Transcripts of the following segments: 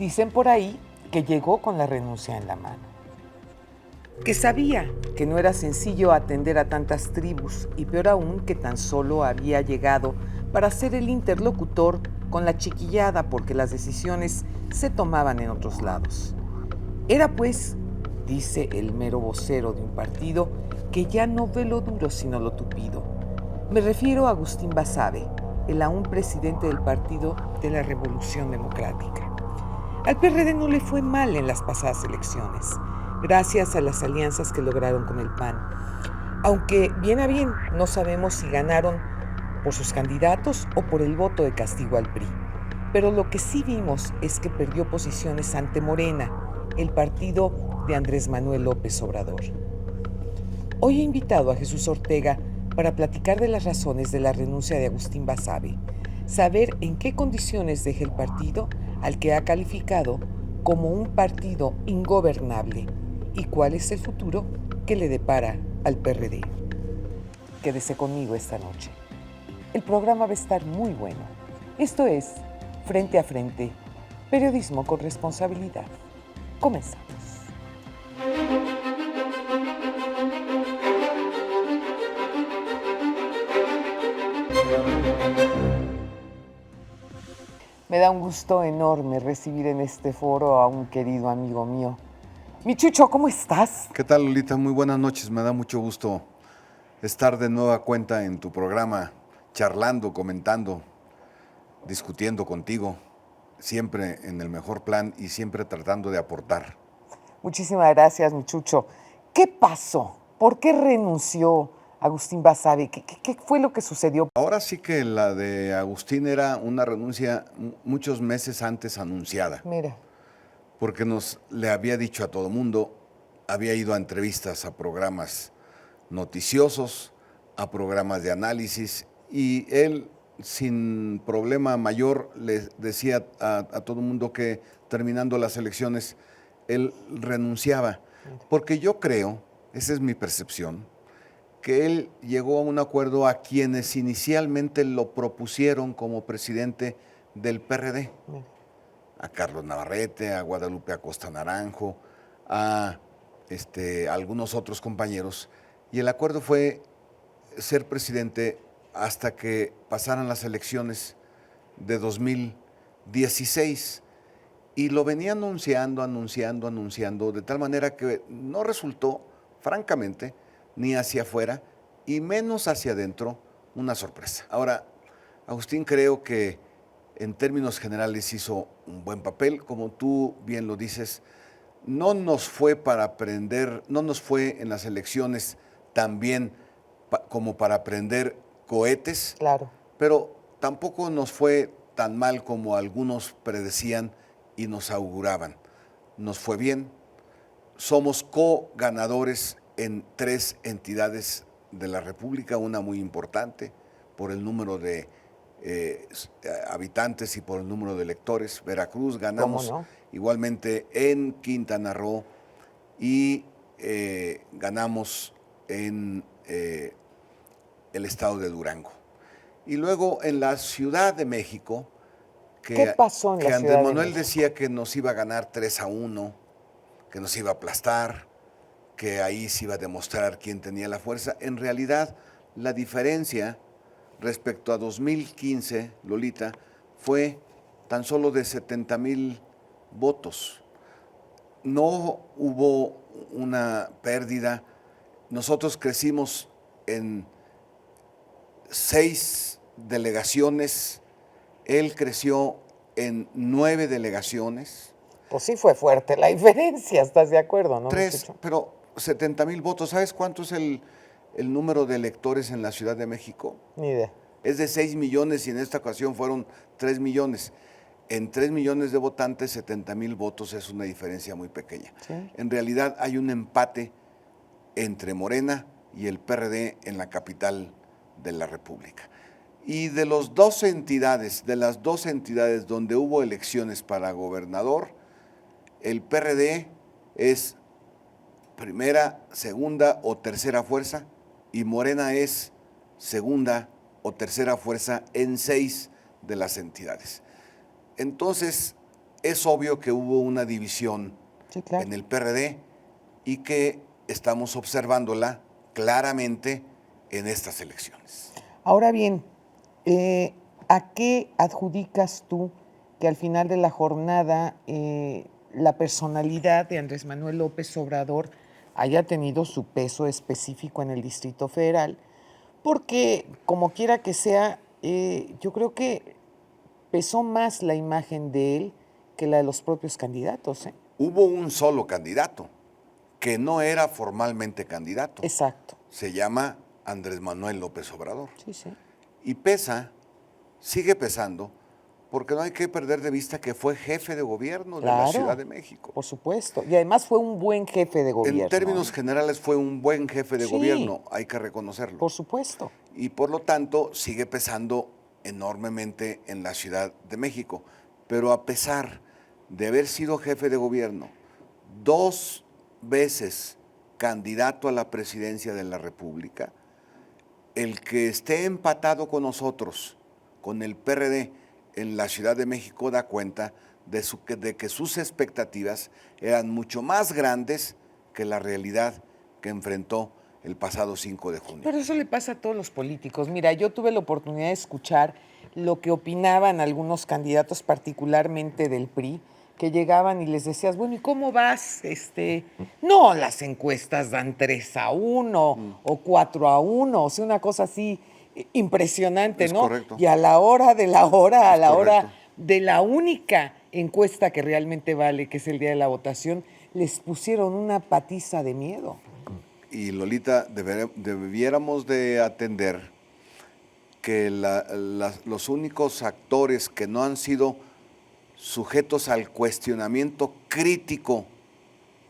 Dicen por ahí que llegó con la renuncia en la mano, que sabía que no era sencillo atender a tantas tribus y peor aún que tan solo había llegado para ser el interlocutor con la chiquillada porque las decisiones se tomaban en otros lados. Era pues, dice el mero vocero de un partido, que ya no ve lo duro sino lo tupido. Me refiero a Agustín Basabe, el aún presidente del Partido de la Revolución Democrática. Al PRD no le fue mal en las pasadas elecciones, gracias a las alianzas que lograron con el PAN. Aunque bien a bien no sabemos si ganaron por sus candidatos o por el voto de castigo al PRI. Pero lo que sí vimos es que perdió posiciones ante Morena, el partido de Andrés Manuel López Obrador. Hoy he invitado a Jesús Ortega para platicar de las razones de la renuncia de Agustín Basabe, saber en qué condiciones deja el partido al que ha calificado como un partido ingobernable y cuál es el futuro que le depara al PRD. Quédese conmigo esta noche. El programa va a estar muy bueno. Esto es Frente a Frente, periodismo con responsabilidad. Comenzamos. Me da un gusto enorme recibir en este foro a un querido amigo mío. Mi Chucho, ¿cómo estás? ¿Qué tal, Lolita? Muy buenas noches. Me da mucho gusto estar de nueva cuenta en tu programa, charlando, comentando, discutiendo contigo, siempre en el mejor plan y siempre tratando de aportar. Muchísimas gracias, mi Chucho. ¿Qué pasó? ¿Por qué renunció Agustín Basabe? ¿Qué fue lo que sucedió? Ahora sí que la de Agustín era una renuncia muchos meses antes anunciada. Mira. Porque le había dicho a todo mundo, había ido a entrevistas, a programas noticiosos, a programas de análisis, y él, sin problema mayor, le decía a todo mundo que terminando las elecciones, él renunciaba. Porque yo creo, esa es mi percepción, que él llegó a un acuerdo a quienes inicialmente lo propusieron como presidente del PRD. A Carlos Navarrete, a Guadalupe Acosta Naranjo, a algunos otros compañeros. Y el acuerdo fue ser presidente hasta que pasaran las elecciones de 2016. Y lo venía anunciando, de tal manera que no resultó, francamente, ni hacia afuera y menos hacia adentro, una sorpresa. Ahora, Agustín, creo que en términos generales hizo un buen papel, como tú bien lo dices. No nos fue en las elecciones tan bien como para prender cohetes, Claro. Pero tampoco nos fue tan mal como algunos predecían y nos auguraban. Nos fue bien. Somos co-ganadores en 3 entidades de la República, una muy importante por el número de habitantes y por el número de electores. Veracruz, ganamos igualmente en Quintana Roo y ganamos en el estado de Durango. Y luego en la Ciudad de México, ¿qué pasó en la Ciudad de México? Que Andrés Manuel decía que nos iba a ganar 3-1, que nos iba a aplastar, que ahí se iba a demostrar quién tenía la fuerza. En realidad, la diferencia respecto a 2015, Lolita, fue tan solo de 70,000 votos. No hubo una pérdida. Nosotros crecimos en 6 delegaciones, él creció en 9 delegaciones. Pues sí fue fuerte la diferencia, ¿estás de acuerdo, no? 3, pero 70,000 votos. ¿Sabes cuánto es el número de electores en la Ciudad de México? Ni idea. Es de 6 millones y en esta ocasión fueron 3 millones. En 3 millones de votantes, 70,000 votos es una diferencia muy pequeña. ¿Sí? En realidad hay un empate entre Morena y el PRD en la capital de la República. Y de las 2 entidades donde hubo elecciones para gobernador, el PRD es primera, segunda o tercera fuerza y Morena es segunda o tercera fuerza en 6 de las entidades. Entonces, es obvio que hubo una división Sí, claro. en el PRD y que estamos observándola claramente en estas elecciones. Ahora bien, ¿a qué adjudicas tú que al final de la jornada la personalidad de Andrés Manuel López Obrador haya tenido su peso específico en el Distrito Federal? Porque, como quiera que sea, yo creo que pesó más la imagen de él que la de los propios candidatos, ¿eh? Hubo un solo candidato que no era formalmente candidato. Exacto. Se llama Andrés Manuel López Obrador. Sí, sí. Y pesa, sigue pesando, porque no hay que perder de vista que fue jefe de gobierno de la Ciudad de México. Por supuesto. Y además fue un buen jefe de gobierno. En términos generales fue un buen jefe de gobierno, hay que reconocerlo. Por supuesto. Y por lo tanto sigue pesando enormemente en la Ciudad de México. Pero a pesar de haber sido jefe de gobierno, 2 veces candidato a la presidencia de la República, el que esté empatado con nosotros, con el PRD en la Ciudad de México, da cuenta de que sus expectativas eran mucho más grandes que la realidad que enfrentó el pasado 5 de junio. Pero eso le pasa a todos los políticos. Mira, yo tuve la oportunidad de escuchar lo que opinaban algunos candidatos, particularmente del PRI, que llegaban y les decías, bueno, ¿y cómo vas? No, las encuestas dan 3-1 o 4-1, o sea, una cosa así impresionante, Es ¿no? correcto. Y a la hora de la hora, a Es la hora correcto. de la única encuesta que realmente vale, que es el día de la votación, les pusieron una patiza de miedo. Y Lolita, debiéramos de atender que los únicos actores que no han sido sujetos al cuestionamiento crítico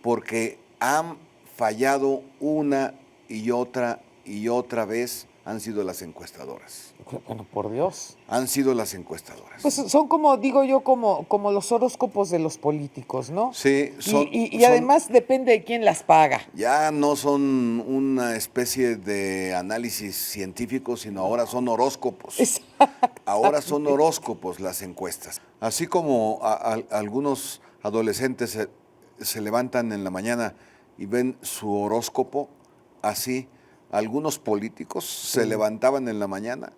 porque han fallado una y otra vez han sido las encuestadoras. Bueno, por Dios. Han sido las encuestadoras. Pues son como, digo yo, como los horóscopos de los políticos, ¿no? Sí, y además depende de quién las paga. Ya no son una especie de análisis científico, sino ahora son horóscopos. Ahora son horóscopos las encuestas. Así como algunos adolescentes se levantan en la mañana y ven su horóscopo, así algunos políticos se levantaban en la mañana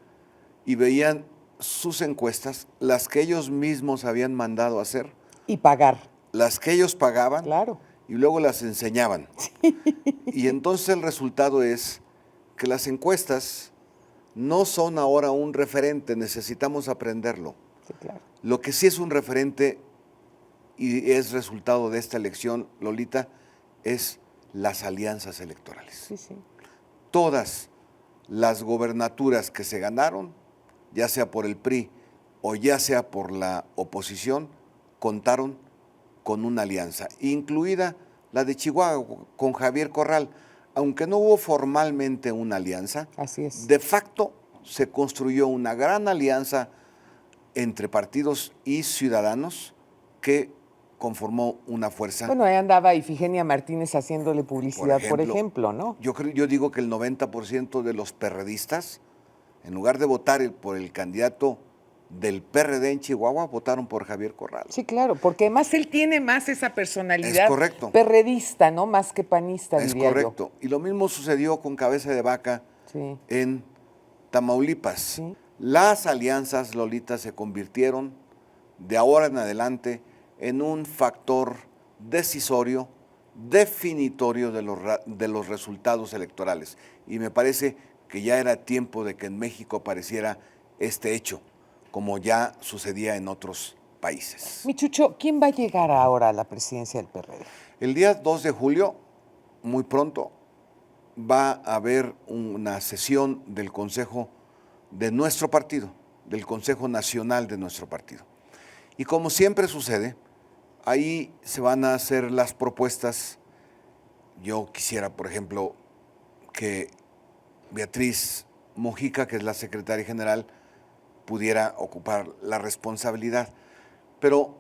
y veían sus encuestas, las que ellos mismos habían mandado hacer. Y pagar. Las que ellos pagaban. Claro. Y luego las enseñaban. Y entonces el resultado es que las encuestas no son ahora un referente, necesitamos aprenderlo. Sí, claro. Lo que sí es un referente y es resultado de esta elección, Lolita, es las alianzas electorales. Sí, sí. Todas las gobernaturas que se ganaron, ya sea por el PRI o ya sea por la oposición, contaron con una alianza, incluida la de Chihuahua con Javier Corral. Aunque no hubo formalmente una alianza, así es. De facto se construyó una gran alianza entre partidos y ciudadanos que conformó una fuerza. Bueno, ahí andaba Ifigenia Martínez haciéndole publicidad, por ejemplo, ¿no? Yo digo que el 90% de los perredistas, en lugar de votar por el candidato del PRD en Chihuahua, votaron por Javier Corral. Sí, claro, porque además él tiene más esa personalidad perredista, ¿no? Más que panista, diría yo. Es correcto. Y lo mismo sucedió con Cabeza de Vaca en Tamaulipas. Sí. Las alianzas, Lolita, se convirtieron de ahora en adelante en un factor decisorio, definitorio de los resultados electorales. Y me parece que ya era tiempo de que en México apareciera este hecho, como ya sucedía en otros países. Mi Chucho, ¿quién va a llegar ahora a la presidencia del PRD? El día 2 de julio, muy pronto, va a haber una sesión del Consejo de nuestro partido, del Consejo Nacional de nuestro partido. Y como siempre sucede, ahí se van a hacer las propuestas. Yo quisiera, por ejemplo, que Beatriz Mojica, que es la secretaria general, pudiera ocupar la responsabilidad. Pero,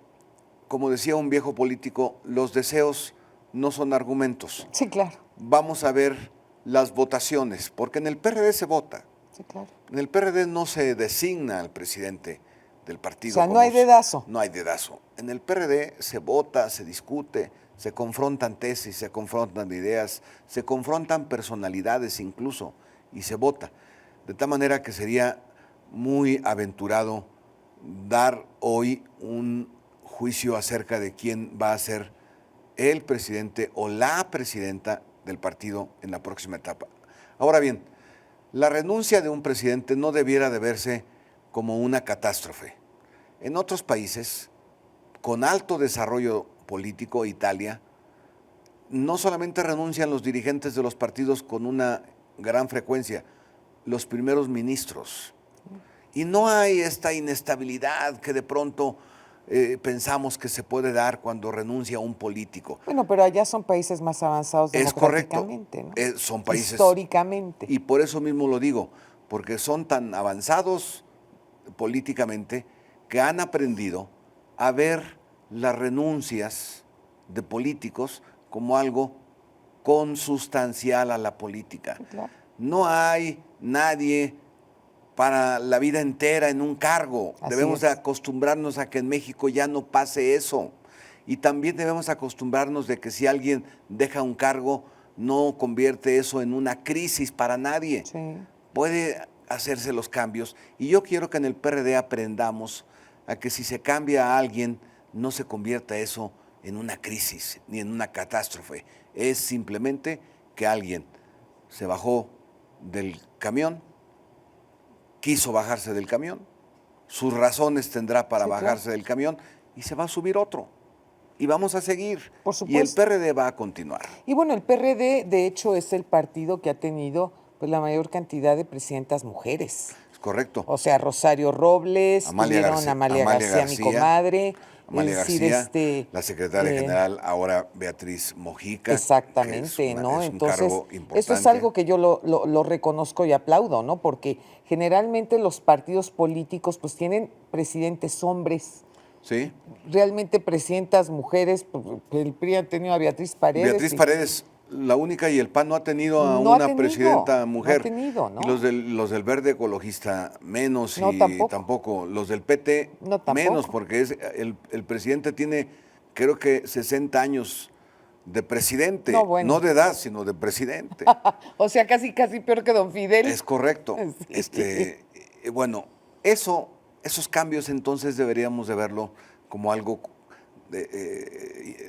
como decía un viejo político, los deseos no son argumentos. Sí, claro. Vamos a ver las votaciones, porque en el PRD se vota. Sí, claro. En el PRD no se designa al presidente del partido. O sea, no hay dedazo. No hay dedazo. En el PRD se vota, se discute, se confrontan tesis, se confrontan ideas, se confrontan personalidades incluso, y se vota. De tal manera que sería muy aventurado dar hoy un juicio acerca de quién va a ser el presidente o la presidenta del partido en la próxima etapa. Ahora bien, la renuncia de un presidente no debiera de verse como una catástrofe. En otros países, con alto desarrollo político, Italia, no solamente renuncian los dirigentes de los partidos con una gran frecuencia, los primeros ministros. Y no hay esta inestabilidad que de pronto pensamos que se puede dar cuando renuncia un político. Bueno, pero allá son países más avanzados democráticamente, ¿no? Son países históricamente. Y por eso mismo lo digo, porque son tan avanzados políticamente que han aprendido a ver las renuncias de políticos como algo consustancial a la política. Claro. No hay nadie para la vida entera en un cargo. Debemos de acostumbrarnos a que en México ya no pase eso. Y también debemos acostumbrarnos de que si alguien deja un cargo, no convierte eso en una crisis para nadie. Sí. Puede hacerse los cambios. Y yo quiero que en el PRD aprendamos a que si se cambia a alguien, no se convierta eso en una crisis ni en una catástrofe. Es simplemente que alguien se bajó del camión, quiso bajarse del camión, sus razones tendrá para bajarse del camión y se va a subir otro. Y vamos a seguir. Por supuesto. Y el PRD va a continuar. Y bueno, el PRD de hecho es el partido que ha tenido pues la mayor cantidad de presidentas mujeres. Es correcto. O sea, Rosario Robles, Amalia García, mi comadre. Amalia García, la secretaria general, ahora Beatriz Mojica. Exactamente, ¿no? Entonces, un cargo importante. Esto es algo que yo lo reconozco y aplaudo, ¿no? Porque generalmente los partidos políticos pues tienen presidentes hombres. Sí. Realmente presidentas mujeres, el PRI ha tenido a Beatriz Paredes. Beatriz Paredes, la única, y el PAN no ha tenido a una presidenta mujer. No ha tenido, ¿no? Y los del Verde Ecologista menos, no, y tampoco. Los del PT menos, porque el presidente tiene, creo que 60 años de presidente, no de edad, sino de presidente. O sea, casi peor que don Fidel. Es correcto. Sí. Bueno, esos cambios entonces deberíamos de verlo como algo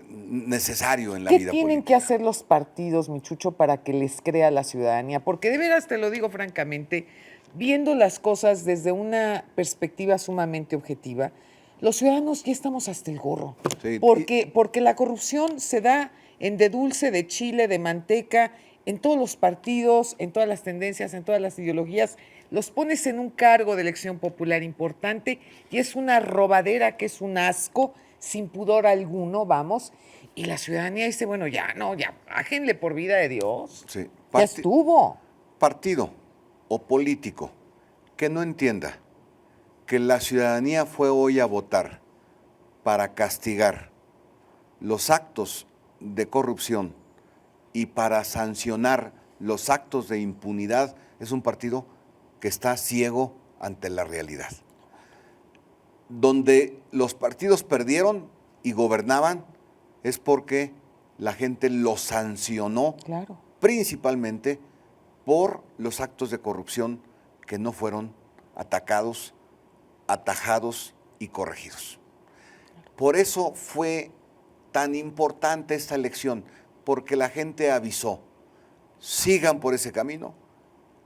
necesario en la vida política. ¿Qué tienen que hacer los partidos, mi Chucho, para que les crea la ciudadanía? Porque de veras te lo digo francamente, viendo las cosas desde una perspectiva sumamente objetiva, los ciudadanos ya estamos hasta el gorro. Sí, porque la corrupción se da en de dulce, de chile, de manteca, en todos los partidos, en todas las tendencias, en todas las ideologías. Los pones en un cargo de elección popular importante y es una robadera que es un asco, sin pudor alguno, vamos, y la ciudadanía dice, bueno, ya, bájenle por vida de Dios. Sí. Ya estuvo. Partido o político que no entienda que la ciudadanía fue hoy a votar para castigar los actos de corrupción y para sancionar los actos de impunidad, es un partido que está ciego ante la realidad. Donde los partidos perdieron y gobernaban es porque la gente los sancionó, principalmente por los actos de corrupción que no fueron atacados, atajados y corregidos. Por eso fue tan importante esta elección, porque la gente avisó, sigan por ese camino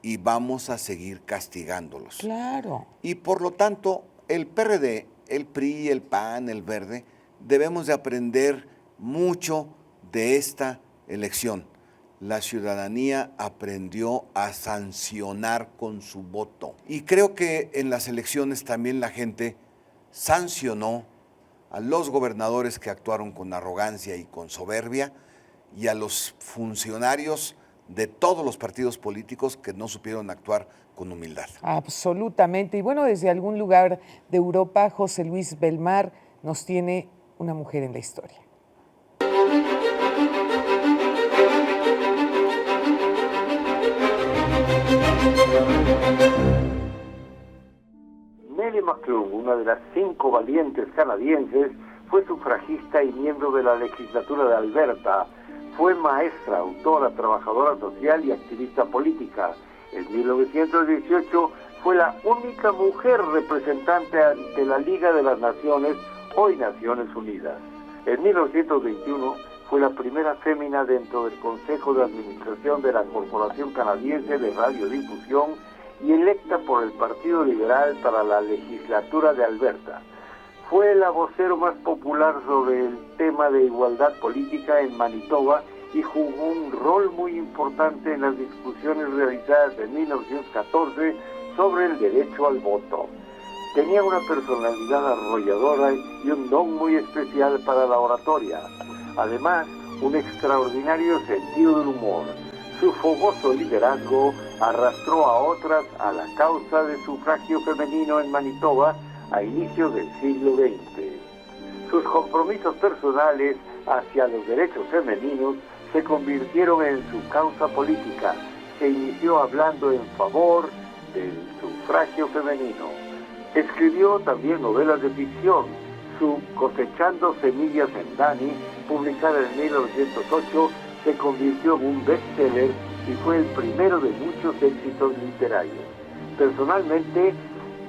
y vamos a seguir castigándolos. Claro. Y por lo tanto, el PRD, el PRI, el PAN, el Verde, debemos de aprender mucho de esta elección. La ciudadanía aprendió a sancionar con su voto. Y creo que en las elecciones también la gente sancionó a los gobernadores que actuaron con arrogancia y con soberbia y a los funcionarios de todos los partidos políticos que no supieron actuar con humildad. Absolutamente. Y bueno, desde algún lugar de Europa, José Luis Belmar nos tiene una mujer en la historia. Nellie McClung, una de las 5 valientes canadienses, fue sufragista y miembro de la legislatura de Alberta. Fue maestra, autora, trabajadora social y activista política. En 1918 fue la única mujer representante ante la Liga de las Naciones, hoy Naciones Unidas. En 1921 fue la primera fémina dentro del Consejo de Administración de la Corporación Canadiense de Radiodifusión y electa por el Partido Liberal para la legislatura de Alberta. Fue el vocero más popular sobre el tema de igualdad política en Manitoba y jugó un rol muy importante en las discusiones realizadas en 1914 sobre el derecho al voto. Tenía una personalidad arrolladora y un don muy especial para la oratoria. Además, un extraordinario sentido del humor. Su fogoso liderazgo arrastró a otras a la causa del sufragio femenino en Manitoba a inicios del siglo XX. Sus compromisos personales hacia los derechos femeninos se convirtieron en su causa política. Se inició hablando en favor del sufragio femenino. Escribió también novelas de ficción. Su Cosechando Semillas en Dani, publicada en 1908, se convirtió en un bestseller y fue el primero de muchos éxitos literarios. Personalmente,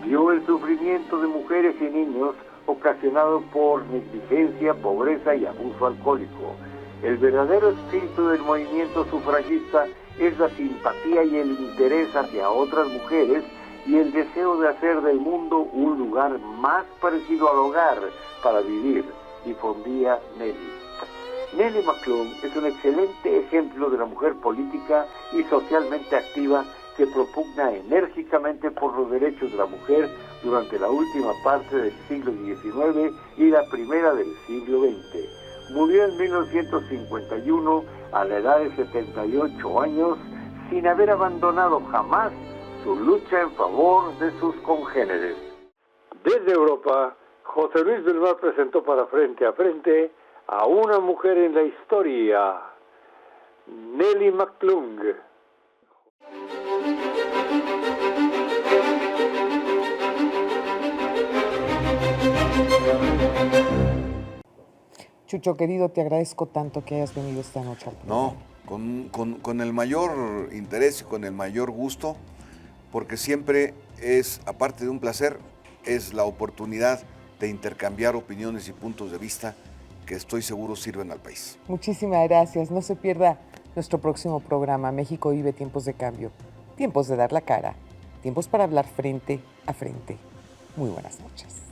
vio el sufrimiento de mujeres y niños ocasionado por negligencia, pobreza y abuso alcohólico. El verdadero espíritu del movimiento sufragista es la simpatía y el interés hacia otras mujeres y el deseo de hacer del mundo un lugar más parecido al hogar para vivir, difundía Nellie. Nellie McClung es un excelente ejemplo de la mujer política y socialmente activa que propugna enérgicamente por los derechos de la mujer durante la última parte del siglo XIX y la primera del siglo XX. Murió en 1951 a la edad de 78 años sin haber abandonado jamás su lucha en favor de sus congéneres. Desde Europa, José Luis del Mar presentó para Frente a Frente a una mujer en la historia, Nellie McClung. Chucho, querido, te agradezco tanto que hayas venido esta noche al programa. No, con el mayor interés y con el mayor gusto, porque siempre es, aparte de un placer, es la oportunidad de intercambiar opiniones y puntos de vista que estoy seguro sirven al país. Muchísimas gracias. No se pierda nuestro próximo programa, México vive tiempos de cambio, tiempos de dar la cara, tiempos para hablar frente a frente. Muy buenas noches.